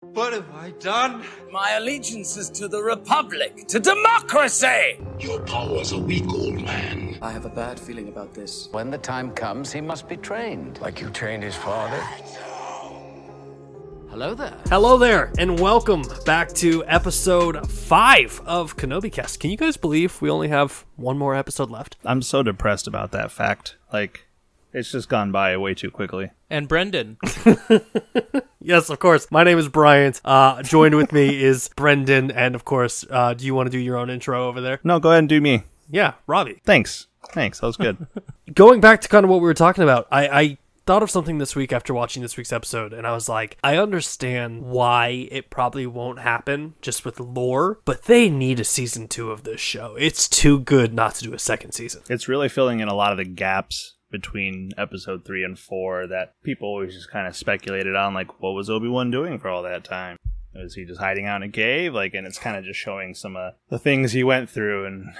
What have I done? My allegiance is to the Republic, to democracy! Your powers are weak, old man. I have a bad feeling about this. When the time comes, he must be trained. Like you trained his father? Hello there. Hello there, and welcome back to episode 5 of Kenobi Cast. Can you guys believe we only have one more episode left? I'm so depressed about that fact. Like, it's just gone by way too quickly. And Brendan. Yes, of course. My name is Bryant. Joined with me is Brendan, and of course, do you want to do your own intro over there? No, go ahead and do me. Yeah, Robbie. Thanks. That was good. Going back to kind of what we were talking about, I thought of something this week after watching this week's episode, and I was like, I understand why it probably won't happen just with lore, but they need a season 2 of this show. It's too good not to do a second season. It's really filling in a lot of the gaps between episode 3 and 4 that people always just kind of speculated on, like, what was Obi-Wan doing for all that time? Was he just hiding out in a cave? Like, and it's kind of just showing some of the things he went through, and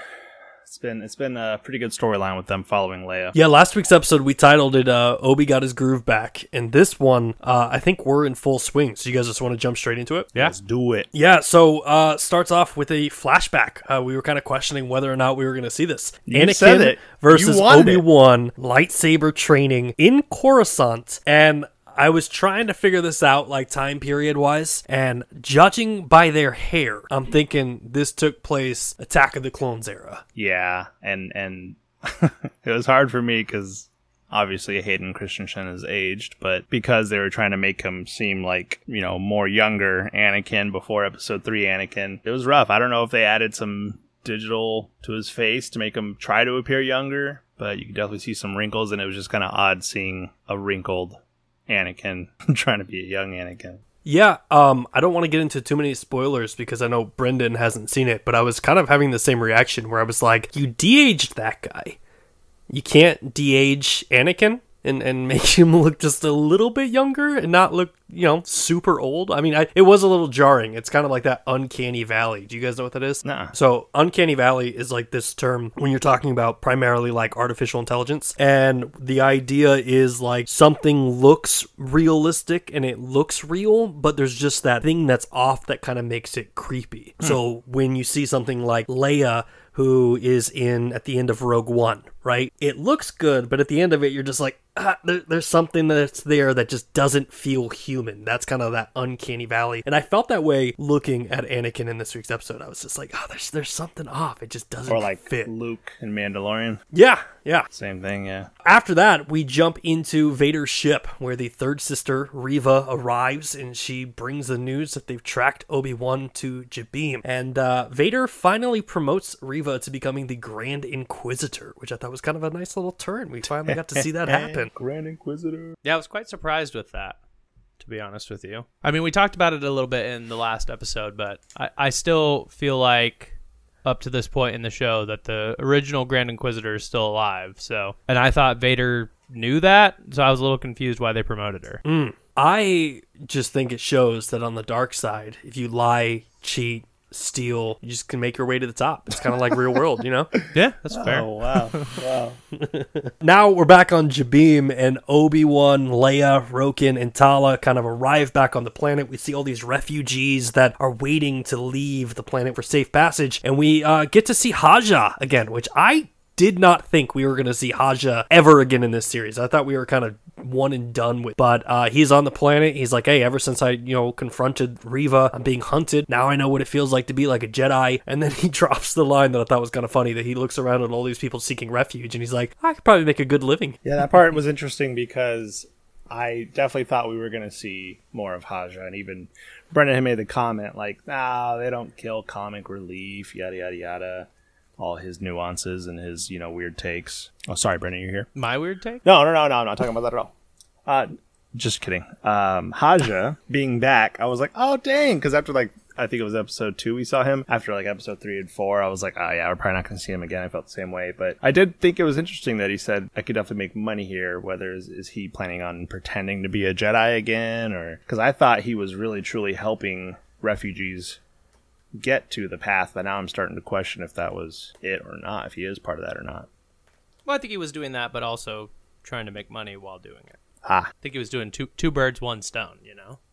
it's been a pretty good storyline with them following Leia. Yeah, last week's episode we titled it Obi Got His Groove Back, and this one I think we're in full swing. So you guys just want to jump straight into it? Yeah, let's do it. Yeah, so starts off with a flashback. We were kind of questioning whether or not we were going to see this. You said it. Versus You wanted Obi-Wan lightsaber training in Coruscant, and I was trying to figure this out, like, time period wise, and judging by their hair, I'm thinking this took place Attack of the Clones era. Yeah, and it was hard for me because obviously Hayden Christensen is aged, but because they were trying to make him seem like, you know, more younger Anakin before episode 3 Anakin, it was rough. I don't know if they added some digital to his face to make him try to appear younger, but you could definitely see some wrinkles, and it was just kind of odd seeing a wrinkled Anakin trying to be a young Anakin. Yeah, I don't want to get into too many spoilers because I know Brendan hasn't seen it, but I was kind of having the same reaction where I was like, you de-aged that guy. You can't de-age Anakin and make him look just a little bit younger and not look, you know, super old. I mean, it was a little jarring. It's kind of like that uncanny valley. Do you guys know what that is? Nah. So uncanny valley is like this term when you're talking about primarily like artificial intelligence. And the idea is like something looks realistic and it looks real, but there's just that thing that's off that kind of makes it creepy. So when you see something like Leia, who is at the end of Rogue One, right? It looks good, but at the end of it, you're just like, there's something that's there that just doesn't feel human. That's kind of that uncanny valley. And I felt that way looking at Anakin in this week's episode. I was just like, oh, there's something off. It just doesn't Or like fit. Luke in Mandalorian. Yeah. Same thing, yeah. After that, we jump into Vader's ship, where the third sister, Reva, arrives, and she brings the news that they've tracked Obi-Wan to Jabiim. And Vader finally promotes Reva to becoming the Grand Inquisitor, which I thought was kind of a nice little turn. We finally got to see that happen. Grand Inquisitor. Yeah, I was quite surprised with that, to be honest with you. I mean, we talked about it a little bit in the last episode, but I still feel like up to this point in the show that the original Grand Inquisitor is still alive. So, and I thought Vader knew that, so I was a little confused why they promoted her. I just think it shows that on the dark side, if you lie, cheat, steal, you just can make your way to the top. It's kind of like real world, you know? Yeah, that's fair. Oh, wow. Now we're back on Jabiim, and Obi-Wan, Leia, Roken, and Tala kind of arrive back on the planet. We see all these refugees that are waiting to leave the planet for safe passage, and we get to see Haja again, which I did not think we were going to see Haja ever again in this series. I thought we were kind of one and done with, but he's on the planet. He's like, hey, ever since I, confronted Reva, I'm being hunted. Now I know what it feels like to be like a Jedi. And then he drops the line that I thought was kind of funny, that he looks around at all these people seeking refuge, and he's like, I could probably make a good living. Yeah, that part was interesting because I definitely thought we were going to see more of Haja, and even Brendan had made the comment like, nah, they don't kill comic relief, yada, yada, yada. All his nuances and his, weird takes. Oh, sorry, Brendan, you're here. My weird take? No, I'm not talking about that at all. Just kidding. Haja being back, I was like, oh, dang, because after, I think it was episode 2 we saw him. After, episode 3 and 4, I was like, oh, yeah, we're probably not going to see him again. I felt the same way. But I did think it was interesting that he said, I could definitely make money here. Whether is he planning on pretending to be a Jedi again? Or because I thought he was really, truly helping refugees get to the path, but now I'm starting to question if that was it or not, if he is part of that or not. Well, I think he was doing that, but also trying to make money while doing it. I think he was doing two birds, one stone,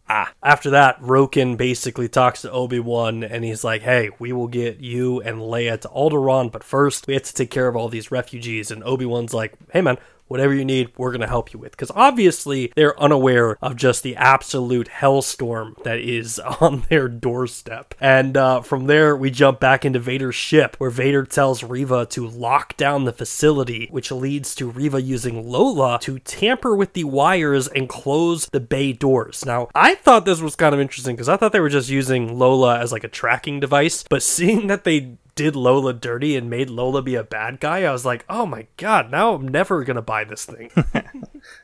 After that, Roken basically talks to Obi-Wan, and he's like, hey, we will get you and Leia to Alderaan, but first, we have to take care of all these refugees. And Obi-Wan's like, hey, man, whatever you need, we're going to help you with. Because obviously, they're unaware of just the absolute hellstorm that is on their doorstep. And from there, we jump back into Vader's ship, where Vader tells Reva to lock down the facility, which leads to Reva using Lola to tamper with the wires and close the bay doors. Now, I thought this was kind of interesting, because I thought they were just using Lola as like a tracking device, but seeing that they did Lola dirty and made Lola be a bad guy, I was like, oh my god, now I'm never gonna buy this thing.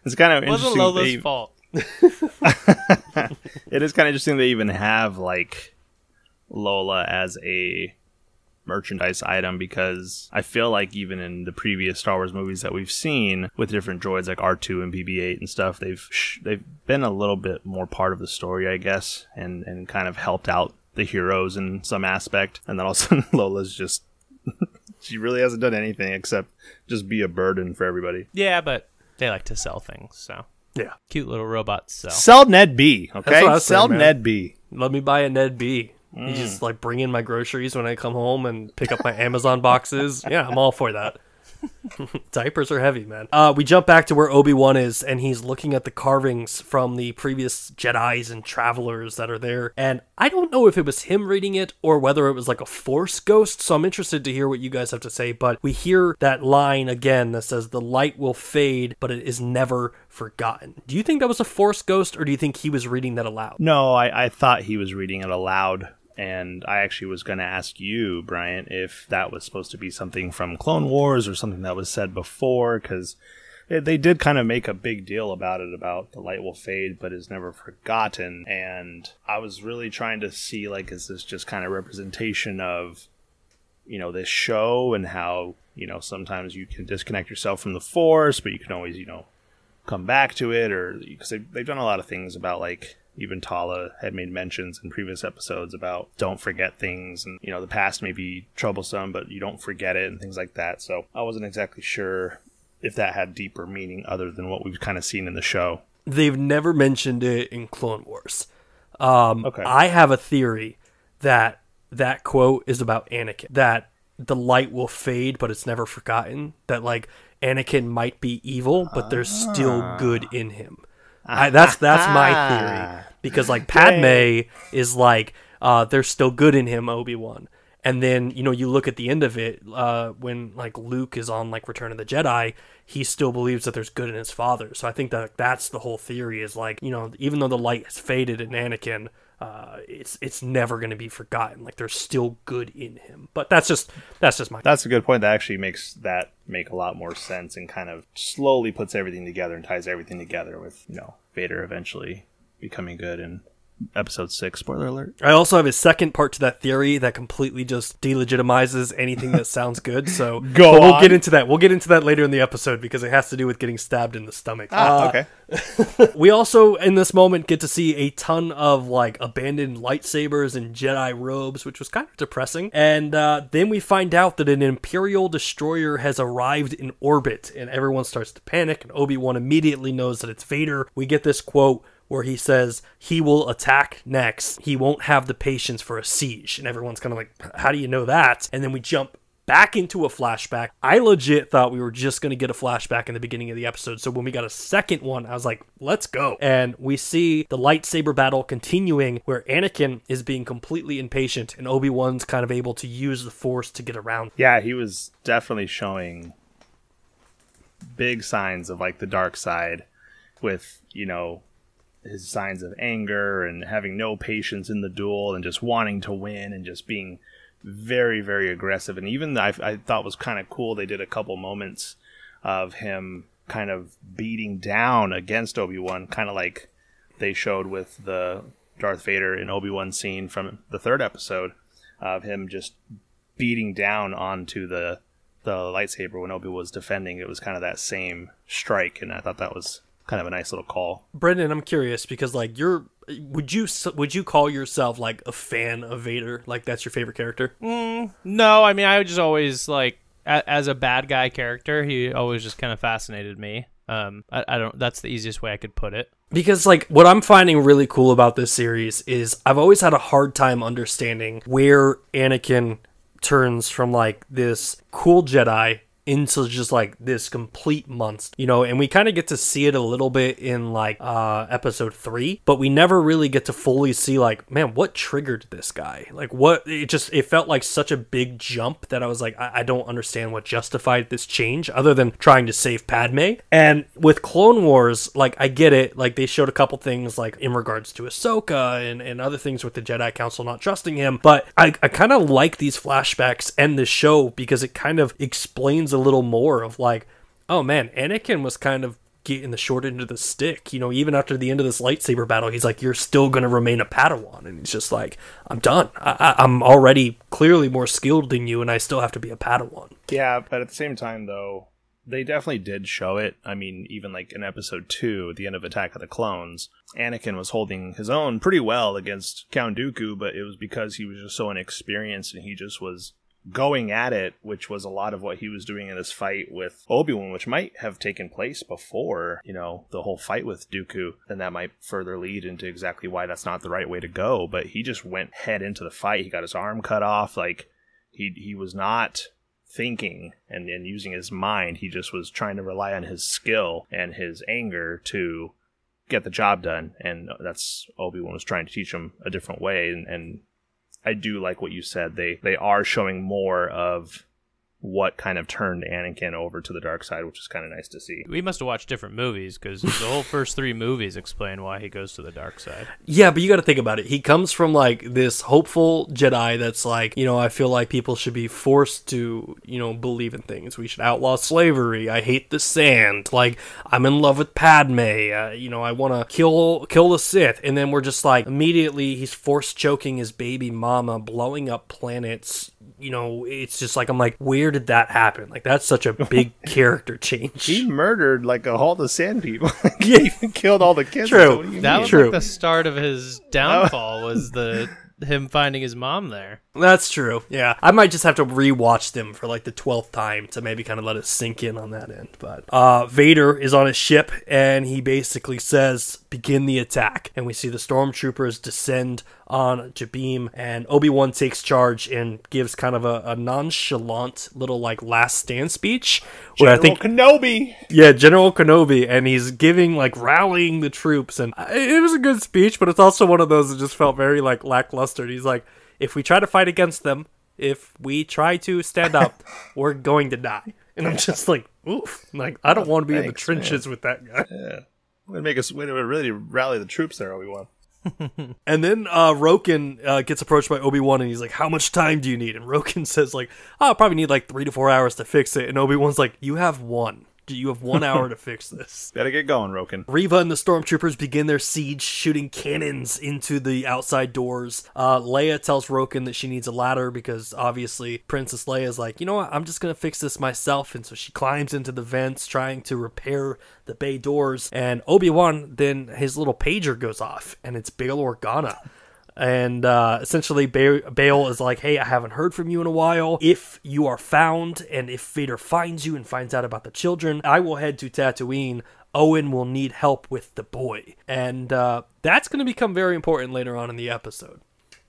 It's kind of It wasn't interesting. Lola's fault. It is kind of interesting they even have like Lola as a merchandise item, because I feel like even in the previous Star Wars movies that we've seen with different droids like R2 and BB-8 and stuff, they've been a little bit more part of the story, I guess, and kind of helped out the heroes in some aspect. And then all of a sudden Lola's just she really hasn't done anything except just be a burden for everybody. Yeah, but they like to sell things, so Yeah. cute little robots sell. Sell Ned B, That's okay? what I was Sell saying, man. Ned B. Let me buy a Ned B. You just like bring in my groceries when I come home and pick up my Amazon boxes. Yeah, I'm all for that. Diapers are heavy, man. We jump back to where Obi-Wan is, and he's looking at the carvings from the previous Jedis and travelers that are there. And I don't know if it was him reading it or whether it was like a Force ghost, so I'm interested to hear what you guys have to say. But we hear that line again that says, the light will fade, but it is never forgotten. Do you think that was a Force ghost, or do you think he was reading that aloud? No, I thought he was reading it aloud. And I actually was going to ask you, Brian, if that was supposed to be something from Clone Wars or something that was said before, because they did kind of make a big deal about it, about the light will fade but is never forgotten. And I was really trying to see, like, is this just kind of representation of, you know, this show and how, you know, sometimes you can disconnect yourself from the Force, but you can always, you know, come back to it, or because they've done a lot of things about, like, even Tala had made mentions in previous episodes about don't forget things, and, you know, the past may be troublesome, but you don't forget it and things like that. So I wasn't exactly sure if that had deeper meaning other than what we've kind of seen in the show. They've never mentioned it in Clone Wars. Okay. I have a theory that that quote is about Anakin, that the light will fade, but it's never forgotten. That, like, Anakin might be evil, but there's still good in him. That's my theory, because like Padme is like there's still good in him, Obi-Wan, and then, you know, you look at the end of it when like Luke is on like Return of the Jedi, he still believes that there's good in his father. So I think that that's the whole theory, is like, you know, even though the light has faded in Anakin, it's never going to be forgotten. Like, there's still good in him. But that's just my. That's a good point. That actually makes that make a lot more sense and kind of slowly puts everything together and ties everything together with, you know, Vader eventually becoming good in Episode 6. Spoiler alert. I also have a second part to that theory that completely just delegitimizes anything that sounds good. So we'll get into that. We'll get into that later in the episode, because it has to do with getting stabbed in the stomach. Okay. We also, in this moment, get to see a ton of like abandoned lightsabers and Jedi robes, which was kind of depressing. And then we find out that an Imperial destroyer has arrived in orbit, and everyone starts to panic, and Obi-Wan immediately knows that it's Vader. We get this quote where he says he will attack next. He won't have the patience for a siege. And everyone's kind of like, how do you know that? And then we jump back into a flashback. I legit thought we were just going to get a flashback in the beginning of the episode. So when we got a second one, I was like, let's go. And we see the lightsaber battle continuing, where Anakin is being completely impatient and Obi-Wan's kind of able to use the Force to get around. Yeah, he was definitely showing big signs of like the dark side, with, you know, his signs of anger and having no patience in the duel and just wanting to win and just being very, very aggressive. And even I thought was kind of cool, they did a couple moments of him kind of beating down against Obi-Wan, kind of like they showed with the Darth Vader and Obi-Wan scene from the third episode, of him just beating down onto the lightsaber when Obi was defending. It was kind of that same strike, and I thought that was kind of a nice little call. Brendan, I'm curious, because like would you call yourself like a fan of Vader? Like, that's your favorite character? No, I mean, I just always like, as a bad guy character, he always just kind of fascinated me. I don't. That's the easiest way I could put it. Because, like, what I'm finding really cool about this series is I've always had a hard time understanding where Anakin turns from, like, this cool Jedi into just like this complete monster, you know, and we kind of get to see it a little bit in like episode 3, but we never really get to fully see like, man, what triggered this guy? Like it felt like such a big jump that I was like, I don't understand what justified this change other than trying to save Padme. And with Clone Wars, like, I get it, like they showed a couple things like in regards to Ahsoka and other things with the Jedi Council not trusting him, but I kind of like these flashbacks and this show because it kind of explains a little more of like, oh man, Anakin was kind of getting the short end of the stick, you know, even after the end of this lightsaber battle, he's like, you're still going to remain a Padawan, and he's just like, I'm done. I'm already clearly more skilled than you, and I still have to be a Padawan. Yeah, but at the same time, though, they definitely did show it. I mean, even like in episode 2, at the end of Attack of the Clones, Anakin was holding his own pretty well against Count Dooku, but it was because he was just so inexperienced, and he just was going at it, which was a lot of what he was doing in this fight with Obi-Wan, which might have taken place before, you know, the whole fight with Dooku, and that might further lead into exactly why that's not the right way to go. But he just went head into the fight. He got his arm cut off. Like, he was not thinking and using his mind. He just was trying to rely on his skill and his anger to get the job done, and that's Obi-Wan was trying to teach him a different way. And I do like what you said. They are showing more of what kind of turned Anakin over to the dark side, which is kind of nice to see. We must have watched different movies because the whole first 3 movies explain why he goes to the dark side. Yeah, but you got to think about it. He comes from like this hopeful Jedi that's like, you know, I feel like people should be forced to, you know, believe in things. We should outlaw slavery. I hate the sand. Like, I'm in love with Padme. You know, I want to kill the Sith. And then we're just like, immediately he's force choking his baby mama, blowing up planets. You know, it's just like, I'm like, where did that happen? Like, that's such a big character change. He murdered like all the sand people. He even killed all the kids. True. That was like the start of his downfall, was him finding his mom there. That's true. Yeah. I might just have to rewatch them for like the 12th time to maybe kind of let it sink in on that end. But Vader is on his ship and he basically says, begin the attack. And we see the stormtroopers descend on Jabiim, and Obi-Wan takes charge and gives kind of a nonchalant little like last stand speech. Where General Kenobi! Yeah, General Kenobi, and he's giving like rallying the troops, and it was a good speech, but it's also one of those that just felt very like lackluster. And he's like, if we try to fight against them, if we try to stand up, we're going to die. And I'm just like, oof, like I don't want to be in the trenches with that guy. Yeah, way to really rally the troops there, Obi-Wan. And then Roken gets approached by Obi-Wan, and he's like, how much time do you need? And Roken says like, oh, I'll probably need like 3 to 4 hours to fix it. And Obi-Wan's like, you have 1. You have 1 hour to fix this. Gotta get going, Roken. Reva and the stormtroopers begin their siege, shooting cannons into the outside doors. Leia tells Roken that she needs a ladder because obviously Princess Leia is like, you know what, I'm just gonna fix this myself. And so she climbs into the vents trying to repair the bay doors. And Obi-Wan, then his little pager goes off, and it's Bail Organa. And essentially Bail is like, hey, I haven't heard from you in a while. If you are found, and if Vader finds you and finds out about the children, I will head to Tatooine. Owen will need help with the boy. And that's going to become very important later on in the episode.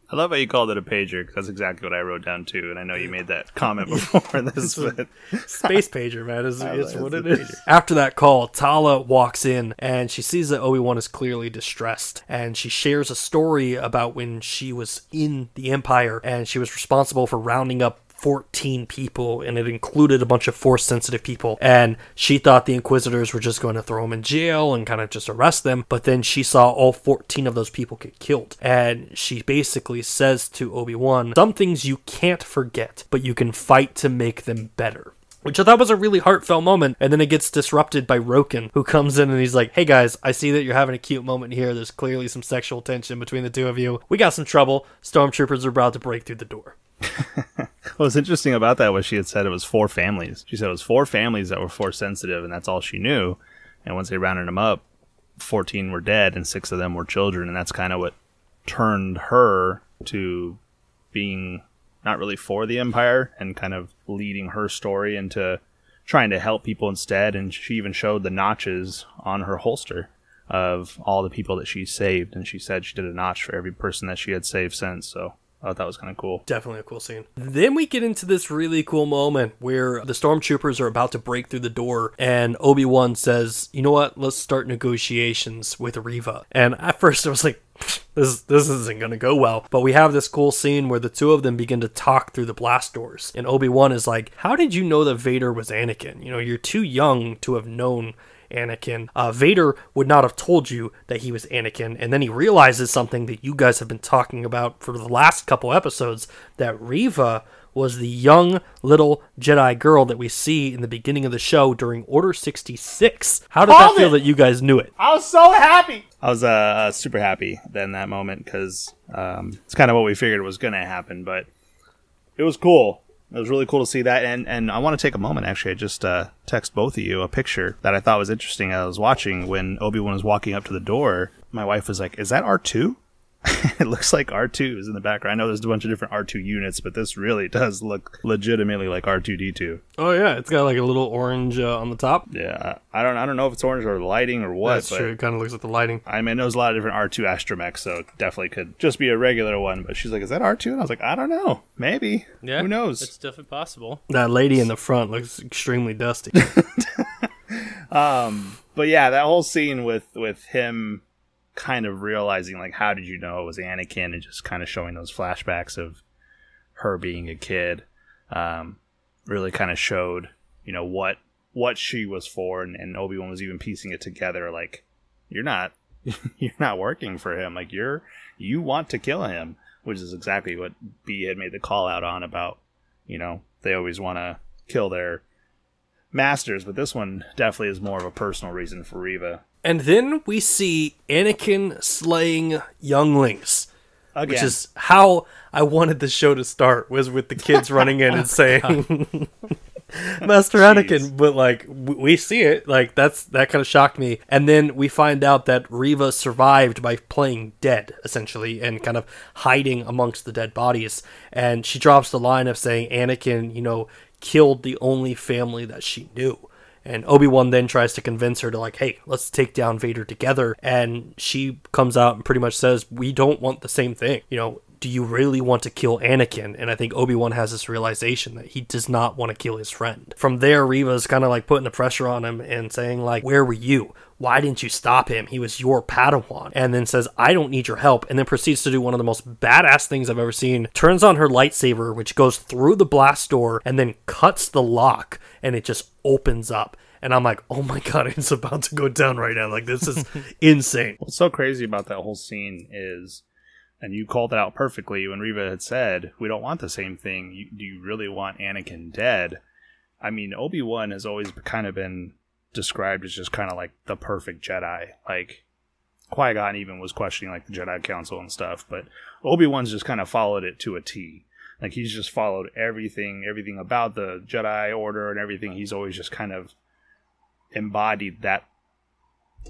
I love how you called it a pager, because that's exactly what I wrote down too, and I know you made that comment before this. But space pager, man, is what it is. After that call, Tala walks in, and she sees that Obi-Wan is clearly distressed, and she shares a story about when she was in the Empire, and she was responsible for rounding up 14 people, and it included a bunch of Force-sensitive people, and she thought the Inquisitors were just going to throw them in jail and kind of just arrest them, but then she saw all 14 of those people get killed, and she basically says to Obi-Wan, some things you can't forget, but you can fight to make them better. Which I thought was a really heartfelt moment, and then it gets disrupted by Roken, who comes in and he's like, hey guys, I see that you're having a cute moment here, there's clearly some sexual tension between the two of you, we got some trouble, stormtroopers are about to break through the door. What's interesting about that was she had said it was 4 families. She said it was 4 families that were Force sensitive, and that's all she knew. And once they rounded them up, 14 were dead, and 6 of them were children. And that's kind of what turned her to being not really for the Empire and kind of leading her story into trying to help people instead. And she even showed the notches on her holster, of all the people that she saved, and she said she did a notch for every person that she had saved since. So I thought that was kind of cool. Definitely a cool scene. Then we get into this really cool moment where the stormtroopers are about to break through the door, and Obi-Wan says, you know what, let's start negotiations with Reva. And at first I was like, this isn't going to go well. But we have this cool scene where the two of them begin to talk through the blast doors. And Obi-Wan is like, how did you know that Vader was Anakin? You know, you're too young to have known Anakin. Vader would not have told you that he was Anakin. And then he realizes something that you guys have been talking about for the last couple episodes, that Reva was the young little Jedi girl that we see in the beginning of the show during Order 66. How did that feel that you guys knew it? I was so happy. I was super happy in that moment because it's kind of what we figured was going to happen, but it was cool. It was really cool to see that, and I want to take a moment, actually. I just text both of you a picture that I thought was interesting. I was watching when Obi-Wan was walking up to the door. My wife was like, is that R2? It looks like R2 is in the background. I know there's a bunch of different R2 units, but this really does look legitimately like R2-D2. Oh yeah, it's got like a little orange on the top. Yeah, I don't know if it's orange or lighting or what. That's true. It kind of looks like the lighting. I mean, there's a lot of different R2 astromechs, so it definitely could just be a regular one. But she's like, "Is that R2?" And I was like, "I don't know. Maybe. Yeah, who knows? It's definitely possible." That lady in the front looks extremely dusty. But yeah, that whole scene with him kind of realizing, like, how did you know it was Anakin, and just kind of showing those flashbacks of her being a kid, really kind of showed, you know, what she was for, and Obi-Wan was even piecing it together, like, you're not working for him, like, you want to kill him, which is exactly what B had made the call out on about, you know, they always want to kill their masters, but this one definitely is more of a personal reason for Reva. And then we see Anakin slaying younglings. Again. Which is how I wanted the show to start, was with the kids running in and saying, Master Anakin. But, like, we see it. Like, that kind of shocked me. And then we find out that Reva survived by playing dead, essentially, and kind of hiding amongst the dead bodies. And she drops the line of saying Anakin, you know, killed the only family that she knew. And Obi-Wan then tries to convince her to, like, hey, let's take down Vader together. And she comes out and pretty much says, we don't want the same thing. You know, do you really want to kill Anakin? And I think Obi-Wan has this realization that he does not want to kill his friend. From there, Reva's kind of like putting the pressure on him and saying, like, where were you? Why didn't you stop him? He was your Padawan. And then says, I don't need your help. And then proceeds to do one of the most badass things I've ever seen. Turns on her lightsaber, which goes through the blast door and then cuts the lock. And it just opens up. And I'm like, oh my god, it's about to go down right now. Like, this is insane. What's so crazy about that whole scene is, and you called it out perfectly when Reva had said, we don't want the same thing. Do you really want Anakin dead? I mean, Obi-Wan has always kind of been described as just kind of like the perfect Jedi. Like, Qui-Gon even was questioning, like, the Jedi Council and stuff. But Obi-Wan's just kind of followed it to a T. Like, he's just followed everything about the Jedi Order and everything. He's always just kind of embodied that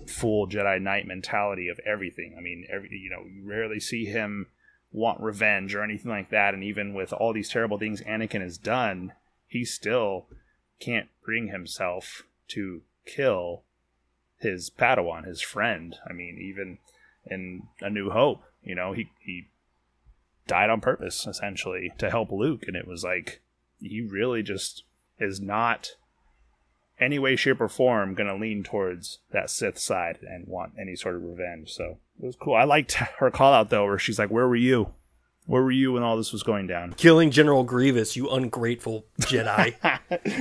full Jedi Knight mentality of everything. I mean, you rarely see him want revenge or anything like that. And even with all these terrible things Anakin has done, he still can't bring himself to kill his Padawan, his friend. I mean, even in A New Hope, you know, he died on purpose, essentially, to help Luke. And it was like, he really just is not any way, shape, or form going to lean towards that Sith side and want any sort of revenge. So it was cool. I liked her call out, though, where she's like, where were you? Where were you when all this was going down? Killing General Grievous, you ungrateful Jedi.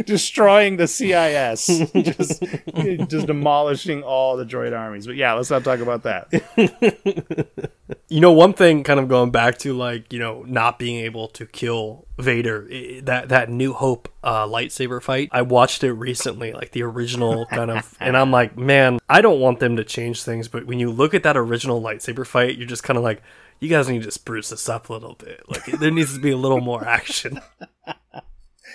Destroying the CIS. just demolishing all the droid armies. But yeah, let's not talk about that. You know, one thing kind of going back to, like, you know, not being able to kill Vader, that New Hope lightsaber fight, I watched it recently, like the original kind of, and I'm like, man, I don't want them to change things, but when you look at that original lightsaber fight, you're just kind of like, you guys need to spruce this up a little bit. Like, there needs to be a little more action.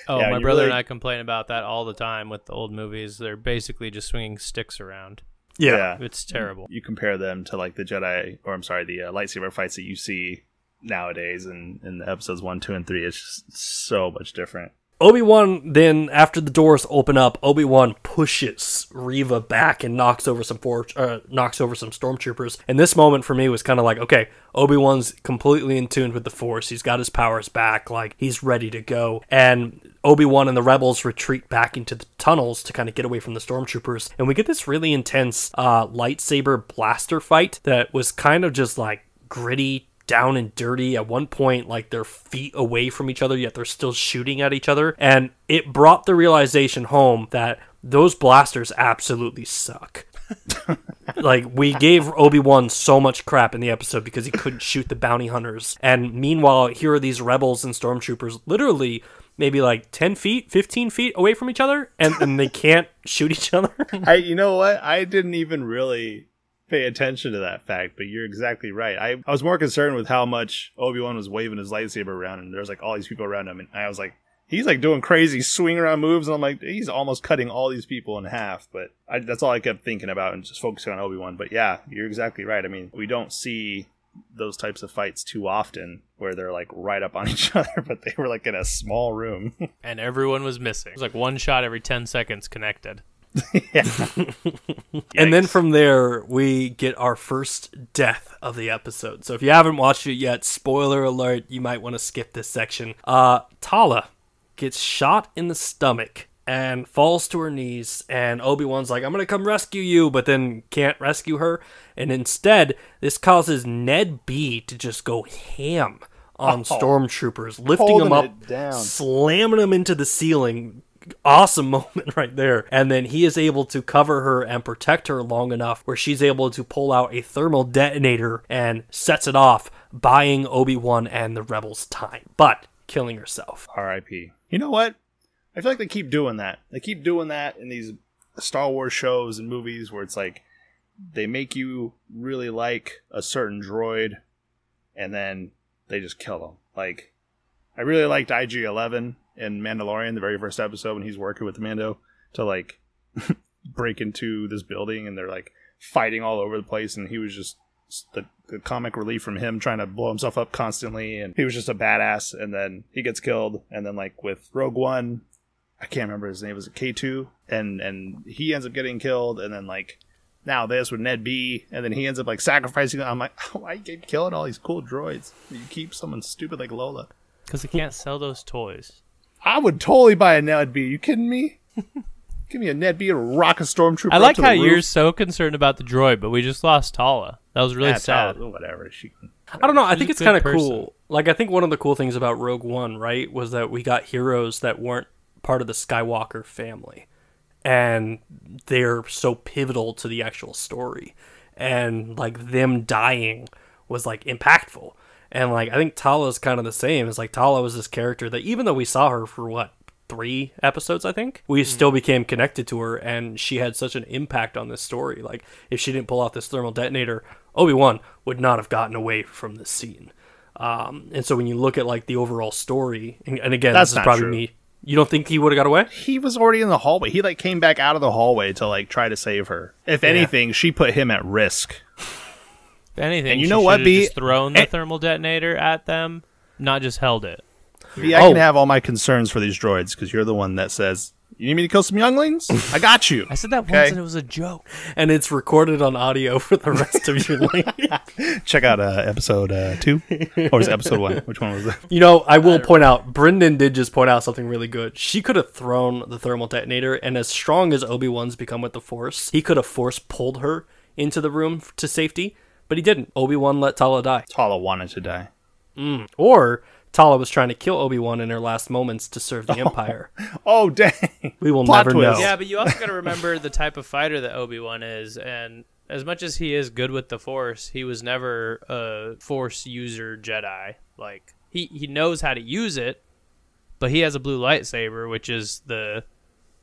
Oh, yeah, my brother and I complain about that all the time with the old movies. They're basically just swinging sticks around. Yeah. It's terrible. You compare them to, like, the lightsaber fights that you see nowadays in the episodes 1, 2, and 3. It's just so much different. Obi-Wan then, after the doors open up, Obi-Wan pushes Reva back and knocks over some stormtroopers. And this moment for me was kind of like, okay, Obi-Wan's completely in tune with the Force. He's got his powers back, like he's ready to go. And Obi-Wan and the rebels retreat back into the tunnels to kind of get away from the stormtroopers. And we get this really intense lightsaber blaster fight that was kind of just like gritty, down and dirty. At one point, like, they're feet away from each other, yet they're still shooting at each other. And it brought the realization home that those blasters absolutely suck. Like, we gave Obi-Wan so much crap in the episode because he couldn't shoot the bounty hunters. And meanwhile, here are these rebels and stormtroopers literally maybe like 10 feet, 15 feet away from each other, and they can't shoot each other. You know what? I didn't even really pay attention to that fact, but you're exactly right. I was more concerned with how much Obi-Wan was waving his lightsaber around, and there's like all these people around him, and I was like, he's like doing crazy swing around moves, and I'm like, he's almost cutting all these people in half. But that's all I kept thinking about and just focusing on Obi-Wan. But yeah, you're exactly right. I mean, we don't see those types of fights too often where they're like right up on each other, but they were like in a small room. And everyone was missing. It was like one shot every 10 seconds connected. And then from there, we get our first death of the episode. So if you haven't watched it yet, spoiler alert, you might want to skip this section. Tala gets shot in the stomach and falls to her knees, and Obi-Wan's like, I'm gonna come rescue you, but then can't rescue her. And instead, this causes Ned B to just go ham on stormtroopers, lifting them up, slamming them into the ceiling. Awesome moment right there. And then he is able to cover her and protect her long enough where she's able to pull out a thermal detonator and sets it off, buying Obi-Wan and the rebels time, but killing herself. R.I.P. You know what? I feel like they keep doing that. They keep doing that in these Star Wars shows and movies where it's like they make you really like a certain droid and then they just kill them. Like, I really liked IG-11 in Mandalorian, the very first episode, when he's working with the Mando to like break into this building and they're like fighting all over the place, and he was just the comic relief from him trying to blow himself up constantly, and he was just a badass. And then he gets killed, and then like with Rogue One, I can't remember his name, was it K2, and he ends up getting killed, and then like now this with Ned B, and then he ends up like sacrificing. I'm like, oh, why you keep killing all these cool droids? You keep someone stupid like Lola. Because they can't sell those toys. I would totally buy a Ned B. You kidding me? Give me a Ned B to rock a stormtrooper. I like up to how the roof. you're so concerned about the droid, but we just lost Tala. That was really sad. Whatever. I don't know. I She's think a it's good kind of person. cool. Like, I think one of the cool things about Rogue One, right, was that we got heroes that weren't part of the Skywalker family. And they're so pivotal to the actual story. And, like, them dying was, like, impactful. And, like, I think Tala's kind of the same. It's like Tala was this character that even though we saw her for, 3 episodes, I think, we still became connected to her, and she had such an impact on this story. Like, if she didn't pull out this thermal detonator, Obi-Wan would not have gotten away from this scene. And so when you look at, like, the overall story, and again, That's this is not probably true. me, you don't think he would have got away? He was already in the hallway. He, like, came back out of the hallway to, like, try to save her. If anything, she put him at risk. If anything, And you she know what, should've B? just thrown the thermal detonator at them, not just held it. B, I can have all my concerns for these droids because you're the one that says, you need me to kill some younglings? I got you. I said that Okay. once and it was a joke. And it's recorded on audio for the rest of your life. Check out episode 2. Or was it episode 1? Which one was it? You know, I will point out, Brendan did just point out something really good. She could have thrown the thermal detonator, and as strong as Obi-Wan's become with the Force, he could have Force pulled her into the room to safety, but he didn't. Obi-Wan let Tala die. Tala wanted to die. Or Tala was trying to kill Obi-Wan in her last moments to serve the Empire. Oh, dang. We will Plot never twist. know. Yeah, but you also got to remember the type of fighter that Obi-Wan is, and as much as he is good with the Force, he was never a Force user Jedi. Like, he knows how to use it, but he has a blue lightsaber, which is the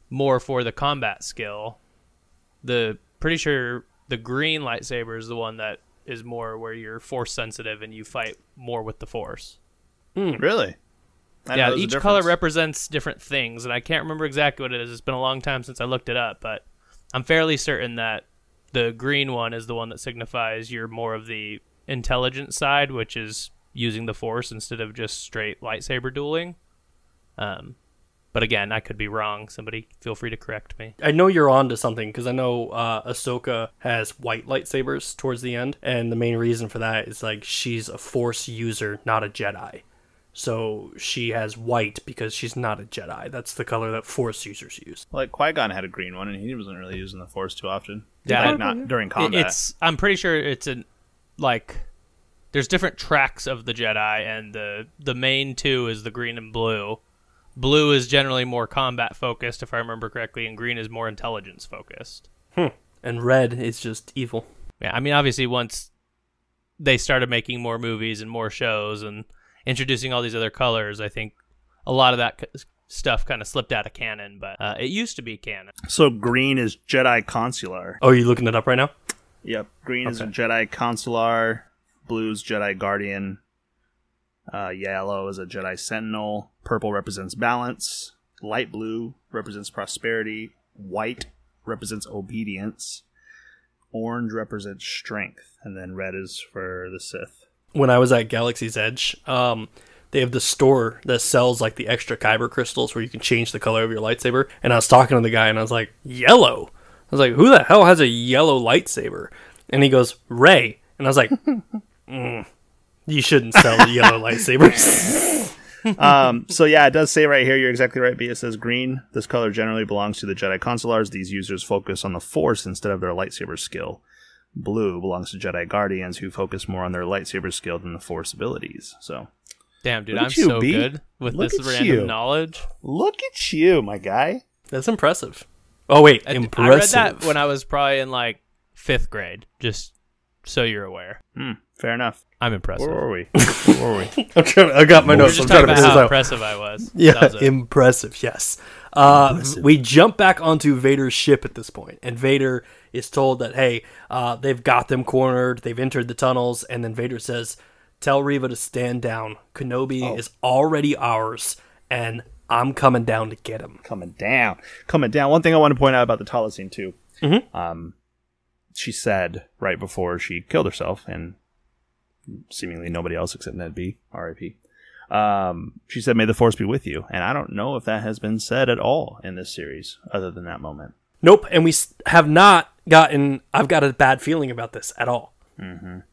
more for the combat skill. Pretty sure the green lightsaber is the one that is more where you're Force sensitive and you fight more with the Force. Really? Yeah, each color represents different things, and I can't remember exactly what it is. It's been a long time since I looked it up, but I'm fairly certain that the green one is the one that signifies you're more of the intelligent side, which is using the Force instead of just straight lightsaber dueling. But But again, I could be wrong. Somebody feel free to correct me. I know you're on to something because I know Ahsoka has white lightsabers towards the end, and the main reason for that is like she's a Force user, not a Jedi. So she has white because she's not a Jedi. That's the color that Force users use. Like Qui-Gon had a green one, and he wasn't really using the Force too often. Yeah, Like, not during combat. I'm pretty sure it's there's different tracks of the Jedi, and the main two is the green and blue. Blue is generally more combat focused, if I remember correctly, and green is more intelligence focused. And red is just evil. Yeah, I mean, obviously, once they started making more movies and more shows and introducing all these other colors, I think a lot of that stuff kind of slipped out of canon, but it used to be canon. So green is Jedi Consular. Oh, are you looking it up right now? Yep. Green is a Jedi Consular. Blue's Jedi Guardian. Yellow is a Jedi Sentinel. Purple represents balance. Light blue represents prosperity. White represents obedience. Orange represents strength. And then red is for the Sith. When I was at Galaxy's Edge, they have the store that sells like the extra kyber crystals where you can change the color of your lightsaber. And I was talking to the guy and I was like, yellow? I was like, who the hell has a yellow lightsaber? And he goes, Ray. And I was like, you shouldn't sell yellow lightsabers. So yeah, it does say right here, you're exactly right, B. It says green. This color generally belongs to the Jedi Consulars. These users focus on the Force instead of their lightsaber skill. Blue belongs to Jedi Guardians, who focus more on their lightsaber skill than the Force abilities. So, damn, dude, I'm I'm so B. good with Look this at random you. knowledge. Look at you, my guy. That's impressive. Oh, wait, impressive. I read that when I was probably in like 5th grade, just so you're aware. Fair enough. I'm impressive. Where were we? Where were we? I got my We were notes. just I'm talking trying to about figure this how out. impressive I was. Yeah, That was it. impressive, yes. We jump back onto Vader's ship at this point, and Vader is told that, hey, they've got them cornered, they've entered the tunnels, and then Vader says, tell Reva to stand down. Kenobi is already ours, and I'm coming down to get him. Coming down. One thing I want to point out about the Tala scene, too. She said right before she killed herself, and seemingly nobody else except Ned B, R.I.P., she said, may the Force be with you. And I don't know if that has been said at all in this series, other than that moment. Nope, and we have not gotten... I've got a bad feeling about this at all.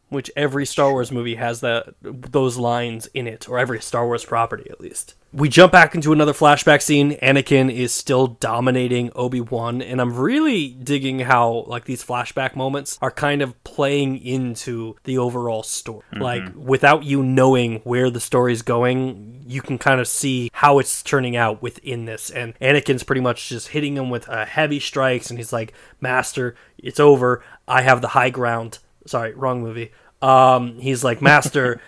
Which every Star Wars movie has those lines in it, or every Star Wars property, at least. We jump back into another flashback scene. Anakin is still dominating Obi-Wan, and I'm really digging how like these flashback moments are kind of playing into the overall story. Like, without you knowing where the story's going, you can kind of see how it's turning out within this. And Anakin's pretty much just hitting him with heavy strikes, and he's like, Master, it's over. I have the high ground. Sorry, wrong movie. He's like, Master,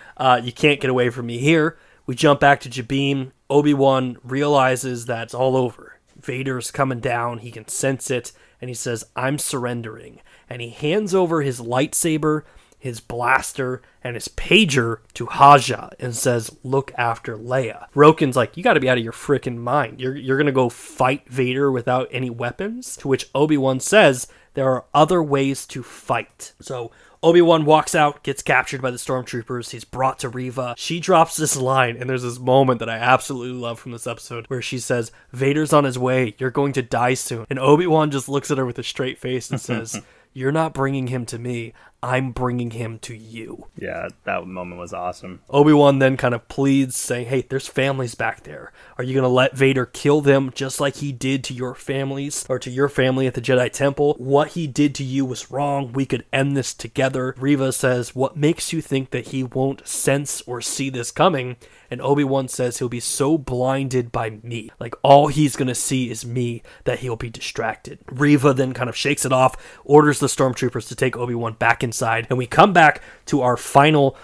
you can't get away from me here. We jump back to Jabiim. Obi-Wan realizes that it's all over. Vader's coming down. He can sense it. And he says, I'm surrendering. And he hands over his lightsaber, his blaster, and his pager to Haja and says, look after Leia. Roken's like, you gotta be out of your frickin' mind. You're gonna go fight Vader without any weapons? To which Obi-Wan says, there are other ways to fight. So Obi-Wan walks out, gets captured by the stormtroopers. He's brought to Reva. She drops this line, and there's this moment that I absolutely love from this episode where she says, Vader's on his way. You're going to die soon. And Obi-Wan just looks at her with a straight face and says, you're not bringing him to me. I'm bringing him to you. Yeah, that moment was awesome. Obi-Wan then kind of pleads, saying, hey, there's families back there. Are you going to let Vader kill them just like he did to your families or to your family at the Jedi Temple? What he did to you was wrong. We could end this together. Reva says, what makes you think that he won't sense or see this coming? And Obi-Wan says he'll be so blinded by me. Like, all he's going to see is me, that he'll be distracted. Reva then kind of shakes it off, orders the stormtroopers to take Obi-Wan back inside. And we come back to our final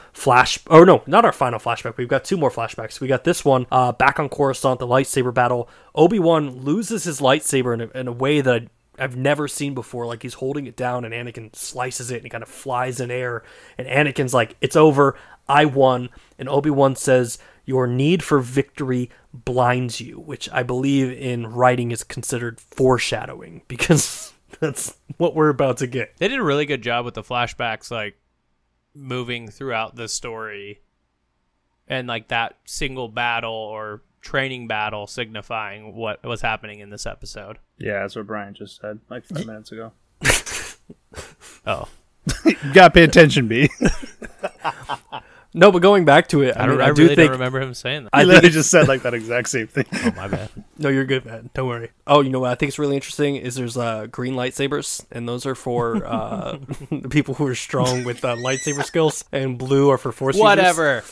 oh no, not our final flashback. We've got two more flashbacks. We got this one, back on Coruscant, the lightsaber battle. Obi-Wan loses his lightsaber in a way that I've never seen before. Like, he's holding it down and Anakin slices it and he kind of flies in air. And Anakin's like, it's over. I won. And Obi-Wan says, your need for victory blinds you, which I believe in writing is considered foreshadowing, because that's what we're about to get. They did a really good job with the flashbacks, like, moving throughout the story. And, like, that single battle or training battle signifying what was happening in this episode. Yeah, that's what Brian just said like 5 minutes ago. Oh. You gotta pay attention, B. No, but going back to it, I really don't remember him saying that. I literally just said like that exact same thing. Oh, my bad. No, you're good, man. Don't worry. Oh, you know what I think is really interesting is there's green lightsabers, and those are for the people who are strong with lightsaber skills, and blue are for force users. Whatever.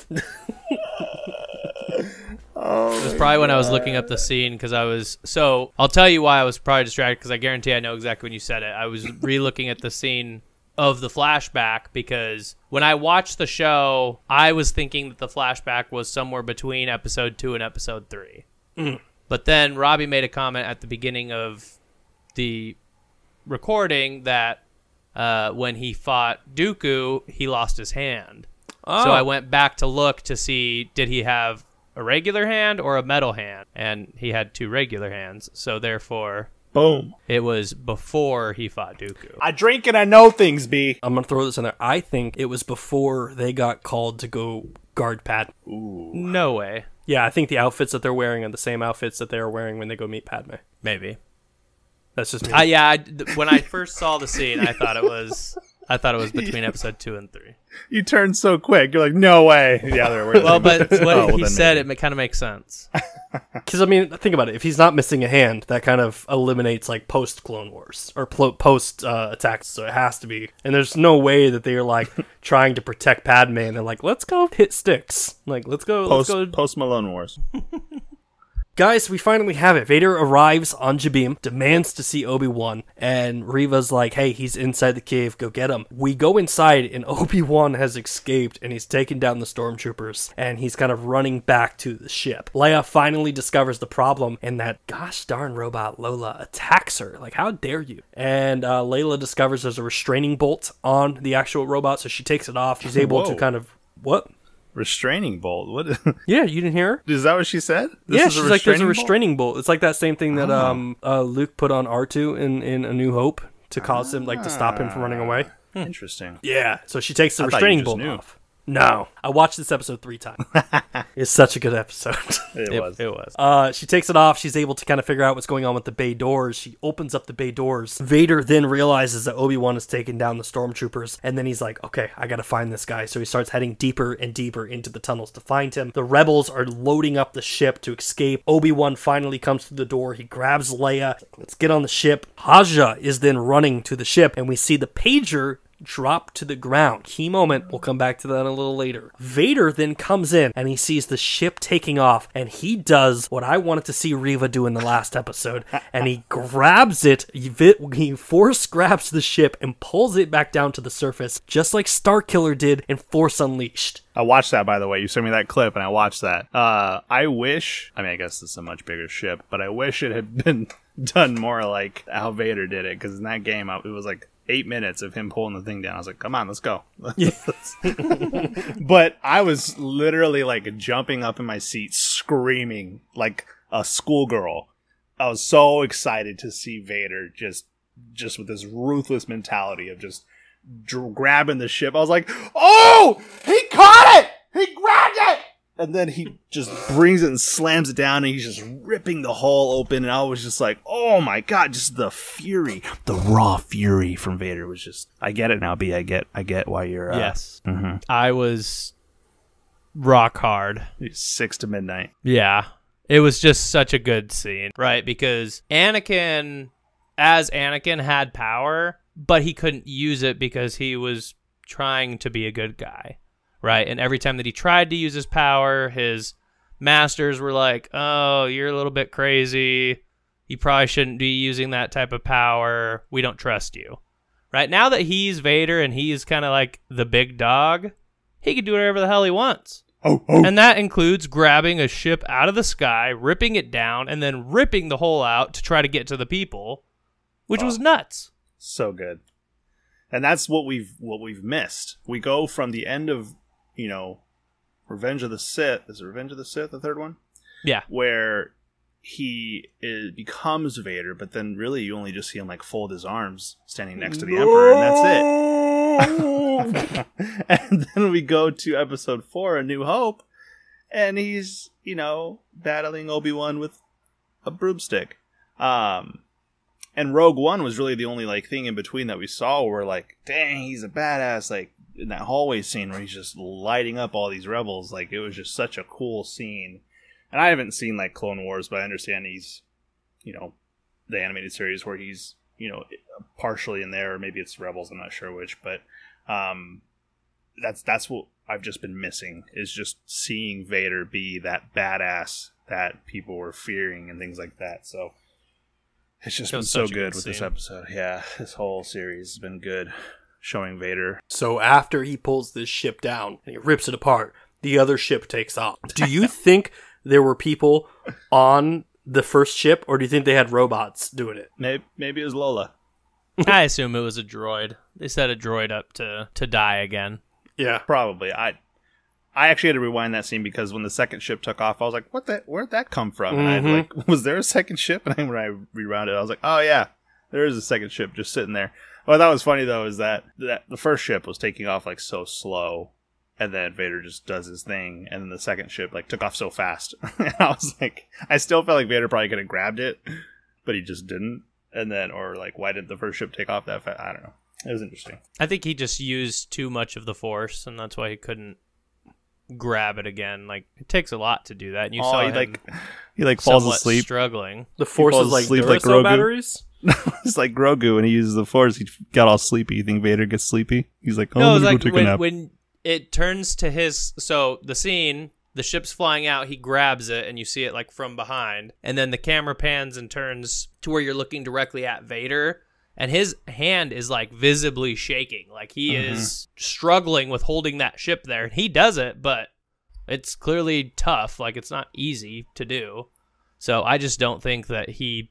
It was probably when I was looking up the scene because I was... So, I'll tell you why I was probably distracted because I guarantee I know exactly when you said it. I was re-looking at the scene of the flashback because when I watched the show, I was thinking that the flashback was somewhere between episode 2 and episode 3. But then Robbie made a comment at the beginning of the recording that when he fought Dooku, he lost his hand. Oh. So I went back to look to see, did he have a regular hand or a metal hand? And he had 2 regular hands. So therefore... Boom. It was before he fought Dooku. I drink and I know things, B. I'm going to throw this in there. I think it was before they got called to go guard Padme. Ooh. No way. Yeah, I think the outfits that they're wearing are the same outfits that they are wearing when they go meet Padme. Maybe. That's just me. When I first saw the scene, I thought it was between episode 2 and 3. You turned so quick. You're like, no way. Yeah, they're wearing. Well, but what he said, it kind of makes sense. Because, I mean, think about it. If he's not missing a hand, that kind of eliminates, like, post-Clone Wars or post-attacks, so it has to be. And there's no way that they're, like, trying to protect Padme, and they're like, let's go hit sticks. Like, let's go. Post Malone Wars. Guys, we finally have it. Vader arrives on Jabiim, demands to see Obi-Wan, and Reva's like, hey, he's inside the cave, go get him. We go inside, and Obi-Wan has escaped, and he's taken down the stormtroopers, and he's kind of running back to the ship. Leia finally discovers the problem, and that gosh darn robot Lola attacks her. Like, how dare you? And Layla discovers there's a restraining bolt on the actual robot, so she takes it off. She's able to kind of... What? Restraining bolt? What? Yeah, you didn't hear her? Is that what she said? She's like, there's a restraining bolt. It's like that same thing that Luke put on R2 in A New Hope to cause him, like, to stop him from running away. Interesting. Yeah, so she takes the restraining bolt off. No, I watched this episode 3 times. It's such a good episode. It was. She takes it off. She's able to kind of figure out what's going on with the bay doors. She opens up the bay doors. Vader then realizes that Obi-Wan has taken down the stormtroopers, and then he's like, okay, I gotta find this guy. So he starts heading deeper and deeper into the tunnels to find him. The rebels are loading up the ship to escape. Obi-Wan finally comes to the door. He grabs Leia. Let's get on the ship. Haja is then running to the ship, and we see the pager drop to the ground. Key moment. We'll come back to that a little later. Vader then comes in and he sees the ship taking off, and he does what I wanted to see Reva do in the last episode, and he grabs it. He force grabs the ship and pulls it back down to the surface, just like Starkiller did in Force Unleashed. I watched that, by the way. You sent me that clip, and I watched that. I guess it's a much bigger ship, but I wish it had been done more like how Vader did it, because in that game, it was like 8 minutes of him pulling the thing down. I was like, come on, let's go. But I was literally like jumping up in my seat, screaming like a schoolgirl. I was so excited to see Vader just with this ruthless mentality of just grabbing the ship. I was like, oh, he caught it! He grabbed it! And then he just brings it and slams it down, and he's just ripping the hull open. And I was just like, oh my God, just the fury, the raw fury from Vader was just, I get it now, B. I get why you're, yes. Mm-hmm. I was rock hard. 6 to midnight. Yeah. It was just such a good scene, right? Because Anakin had power, but he couldn't use it because he was trying to be a good guy. Right, and every time that he tried to use his power, his masters were like, oh, you're a little bit crazy. You probably shouldn't be using that type of power. We don't trust you. Right, now that he's Vader and he's kind of like the big dog, he can do whatever the hell he wants. Oh. And that includes grabbing a ship out of the sky, ripping it down, and then ripping the hole out to try to get to the people, which was nuts. So good. And that's what we've missed. We go from the end of, Revenge of the Sith. Is it Revenge of the Sith, the third one? Yeah. Where he becomes Vader, but then really you only just see him like fold his arms standing next to the Emperor, and that's it. And then we go to episode 4, A New Hope, and he's, battling Obi-Wan with a broomstick. And Rogue One was really the only thing in between that we saw where dang, he's a badass, in that hallway scene where he's just lighting up all these rebels. It was just such a cool scene. And I haven't seen Clone Wars, but I understand he's, the animated series where he's, partially in there, or maybe it's Rebels, I'm not sure which, but that's what I've just been missing, is just seeing Vader be that badass that people were fearing and things like that. So it's just been so good with this episode. Yeah, this whole series has been good, showing Vader. So after he pulls this ship down and he rips it apart, the other ship takes off. Do you think there were people on the first ship, or do you think they had robots doing it? Maybe it was Lola. I assume it was a droid. They set a droid up to die again. Yeah, probably. I actually had to rewind that scene because when the second ship took off, I was like, where'd that come from? And I was there a second ship? And then when I rewound it, I was like, oh yeah, there is a second ship just sitting there. What I thought was funny though is that the first ship was taking off so slow, and then Vader just does his thing, and then the second ship took off so fast. And I was like, I still felt like Vader probably could have grabbed it, but he just didn't. And then, or why did the first ship take off that fast? I don't know. It was interesting. I think he just used too much of the Force, and that's why he couldn't grab it again. It takes a lot to do that. And you saw him he falls asleep, struggling. The Force is like Duracell batteries. It's like Grogu when he uses the Force. He got all sleepy. You think Vader gets sleepy? He's like, no, let me go take a nap. When it turns to his, so the scene, the ship's flying out, he grabs it, and you see it from behind, and then the camera pans and turns to where you're looking directly at Vader, and his hand is visibly shaking, he is struggling with holding that ship there. And he does it, but it's clearly tough. It's not easy to do. So I just don't think that he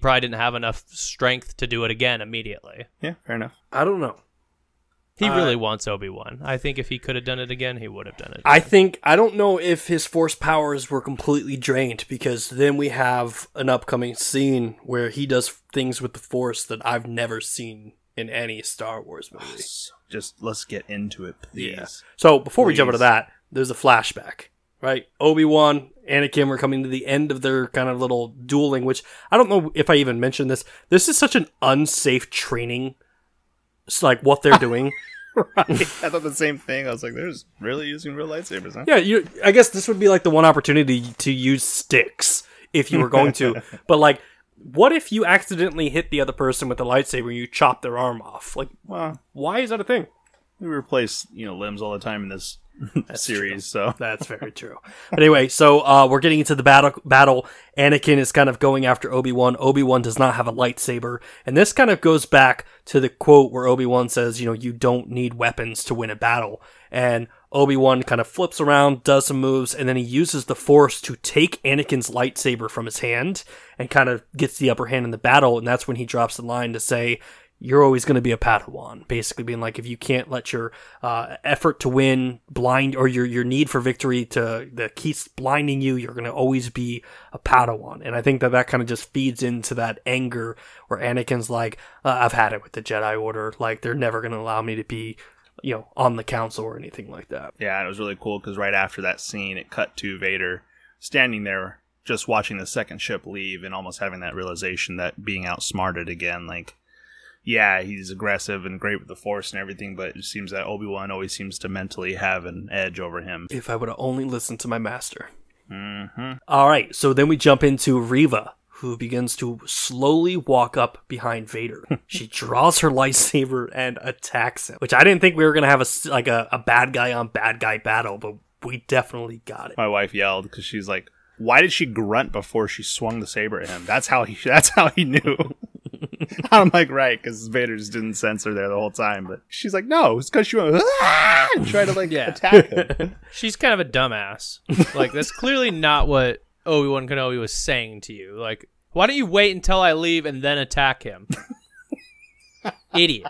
probably didn't have enough strength to do it again immediately. Yeah, fair enough. I don't know. He really wants Obi-Wan. I think if he could have done it again, he would have done it again. I don't know if his Force powers were completely drained, because then we have an upcoming scene where he does things with the Force that I've never seen in any Star Wars movie. Just let's get into it, please. Yeah. So before we jump into that, there's a flashback, right? Obi-Wan, Anakin were coming to the end of their kind of little dueling, which I don't know if I even mentioned this. This is such an unsafe training. It's what they're doing. Right. I thought the same thing. I was like, "There's really using real lightsabers, huh?" Yeah, I guess this would be the one opportunity to use sticks if you were going to. But what if you accidentally hit the other person with a lightsaber and you chop their arm off? Why is that a thing? We replace limbs all the time in this series, true. So that's very true. But anyway, so we're getting into the battle. Anakin is kind of going after Obi-Wan. Obi-Wan does not have a lightsaber, and this kind of goes back to the quote where Obi-Wan says, you don't need weapons to win a battle. And Obi-Wan kind of flips around, does some moves, and then he uses the Force to take Anakin's lightsaber from his hand and kind of gets the upper hand in the battle. And that's when he drops the line to say, you're always going to be a Padawan, basically being if you can't let your effort to win blind, or your need for victory that keeps blinding you, you're going to always be a Padawan. And I think that kind of just feeds into that anger where Anakin's I've had it with the Jedi Order. They're never going to allow me to be, on the council or anything like that. Yeah, and it was really cool because right after that scene, it cut to Vader standing there just watching the second ship leave and almost having that realization that being outsmarted again, yeah, he's aggressive and great with the Force and everything, but it seems that Obi-Wan always seems to mentally have an edge over him. If I would have only listened to my master. Mm-hmm. All right, so then we jump into Reva, who begins to slowly walk up behind Vader. She draws her lightsaber and attacks him, which I didn't think we were going to have a bad guy on bad guy battle, but we definitely got it. My wife yelled because she's like, why did she grunt before she swung the saber at him? That's how he knew. I'm like, right, because Vader just didn't censor there the whole time. But she's like, no, it's because she went and tried to attack him. She's kind of a dumbass. That's clearly not what Obi-Wan Kenobi was saying to you. Why don't you wait until I leave and then attack him? Idiot.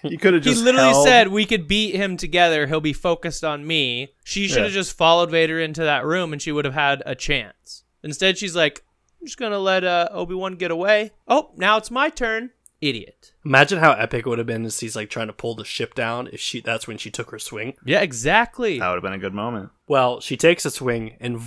You could have just. He literally said we could beat him together. He'll be focused on me. She should have just followed Vader into that room, and she would have had a chance. Instead, she's like, I'm just gonna let Obi-Wan get away. Oh, now it's my turn. Idiot. Imagine how epic it would have been as he's like trying to pull the ship down if that's when she took her swing. Yeah, exactly. That would have been a good moment. Well, she takes a swing, and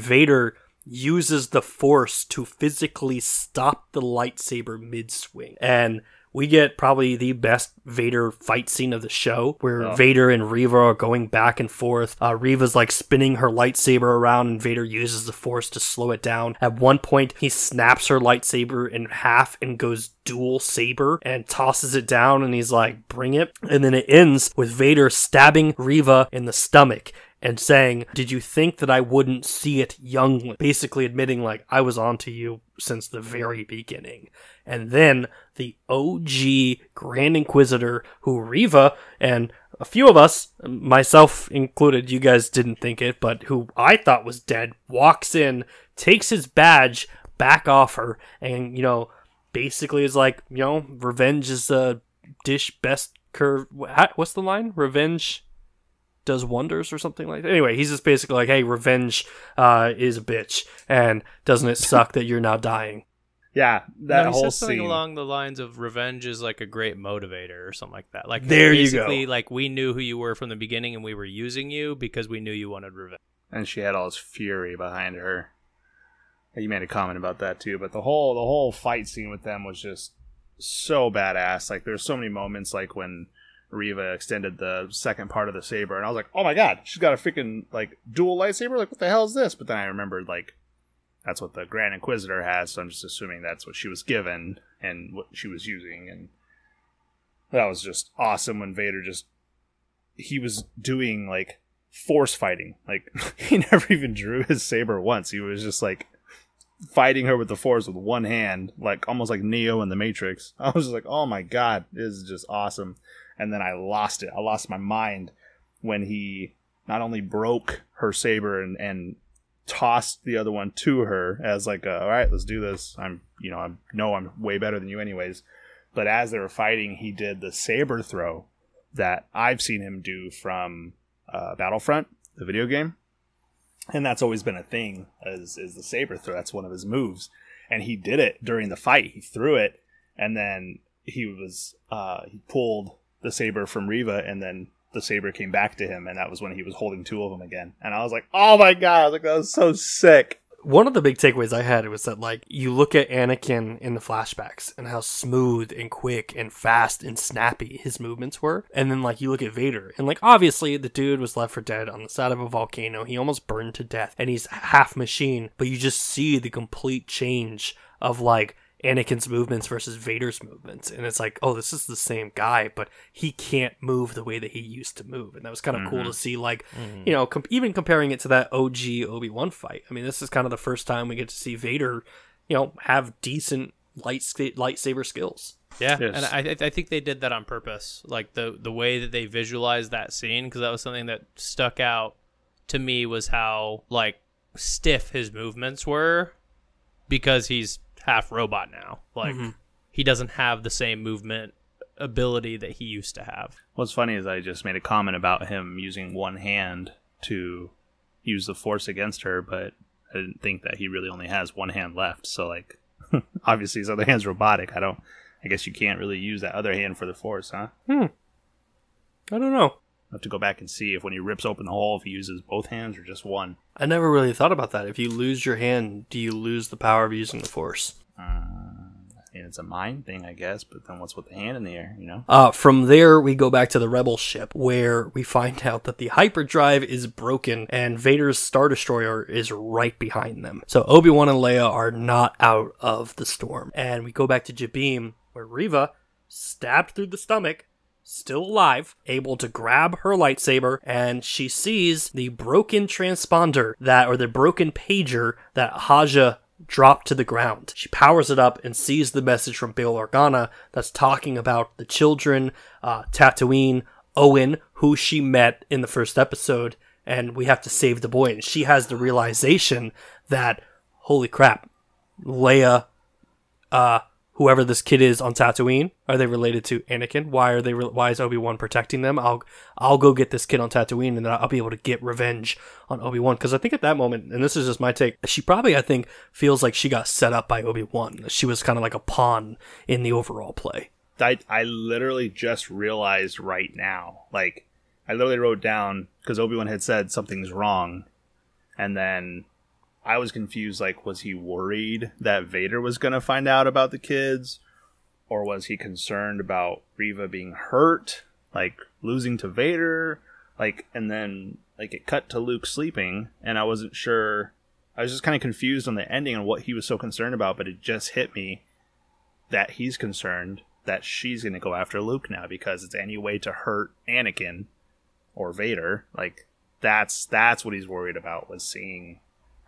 Vader uses the Force to physically stop the lightsaber mid-swing. And we get probably the best Vader fight scene of the show, where Vader and Reva are going back and forth. Reva's like spinning her lightsaber around, and Vader uses the Force to slow it down. At one point, he snaps her lightsaber in half and goes dual saber and tosses it down, and he's like, bring it. And then it ends with Vader stabbing Reva in the stomach and saying, did you think that I wouldn't see it, youngling? Basically admitting, like, I was onto you since the very beginning. And then the OG Grand Inquisitor, who Reva and a few of us, myself included, you guys didn't think it, but who I thought was dead, walks in, takes his badge back off her, and, basically is like, revenge is a dish best curve. What's the line? Revenge does wonders or something like that. Anyway, he's just basically like, hey, revenge is a bitch, and doesn't it suck that you're now dying? Yeah, that he whole says something scene along the lines of revenge is like a great motivator or something like that. Like, there you basically, go. like, we knew who you were from the beginning and we were using you because we knew you wanted revenge. and she had all this fury behind her. You made a comment about that too, but the whole fight scene with them was just so badass. Like, there's so many moments, like when Reva extended the second part of the saber, and I was like, oh my god, she's got a freaking like dual lightsaber. Like, what the hell is this? But then I remembered, like, that's what the Grand Inquisitor has, so I'm just assuming that's what she was given and what she was using. And that was just awesome when Vader he was doing like force fighting. Like, he never even drew his saber once. He was just like fighting her with the Force with one hand, like almost like Neo in the Matrix. I was just like, oh my god, this is just awesome. And then I lost it. I lost my mind when he not only broke her saber and tossed the other one to her as like, all right, let's do this. I'm way better than you anyways. But as they were fighting, he did the saber throw that I've seen him do from Battlefront, the video game. And that's always been a thing, is the saber throw. That's one of his moves. And he did it during the fight. He threw it, and then he pulled the saber from Reva, and then the saber came back to him, and that was when he was holding two of them again. And I was like, oh my god, I was like, that was so sick. One of the big takeaways I had was that, like, you look at Anakin in the flashbacks and how smooth and quick and fast and snappy his movements were. And then, like, you look at Vader and, like, obviously the dude was left for dead on the side of a volcano. He almost burned to death and he's half machine, but you just see the complete change of, like, Anakin's movements versus Vader's movements. And it's like, oh, this is the same guy, but he can't move the way that he used to move. And that was kind of cool to see, like, even comparing it to that OG Obi-Wan fight. I mean, this is kind of the first time we get to see Vader, have decent lightsaber skills. Yeah, Yes. and I think they did that on purpose. Like, the way that they visualized that scene, because that was something that stuck out to me, was how, like, stiff his movements were, because he's half robot now. Like, he doesn't have the same movement ability that he used to have. What's funny is I just made a comment about him using one hand to use the Force against her, but I didn't think that he really only has one hand left. So, like, obviously his other hand's robotic. I guess you can't really use that other hand for the Force, huh? I don't know. I have to go back and see if when he rips open the hole, if he uses both hands or just one. I never really thought about that. If you lose your hand, do you lose the power of using the Force? And it's a mind thing, I guess, but then what's with the hand in the air, From there, we go back to the Rebel ship, where we find out that the hyperdrive is broken, and Vader's Star Destroyer is right behind them. So Obi-Wan and Leia are not out of the storm. And we go back to Jabiim, where Reva, stabbed through the stomach, still alive, able to grab her lightsaber, and she sees the broken transponder the broken pager that Haja dropped to the ground. She powers it up and sees the message from Bail Organa that's talking about the children, Tatooine, Owen, who she met in the first episode, and we have to save the boy. And she has the realization that, holy crap, Leia, whoever this kid is on Tatooine, are they related to Anakin? Why is Obi-Wan protecting them? I'll go get this kid on Tatooine, and then I'll be able to get revenge on Obi-Wan. Because I think at that moment, and this is just my take, she probably, I think, feels like she got set up by Obi-Wan. She was kind of like a pawn in the overall play. I literally just realized right now, like, I literally wrote down, because Obi-Wan had said something's wrong, and then I was confused, like, was he worried that Vader was going to find out about the kids? Or was he concerned about Reva being hurt? Like, losing to Vader? Like, and then, like, it cut to Luke sleeping, and I wasn't sure. I was just kind of confused on the ending and what he was so concerned about, but it just hit me that he's concerned that she's going to go after Luke now because it's any way to hurt Anakin or Vader. Like, that's what he's worried about, was seeing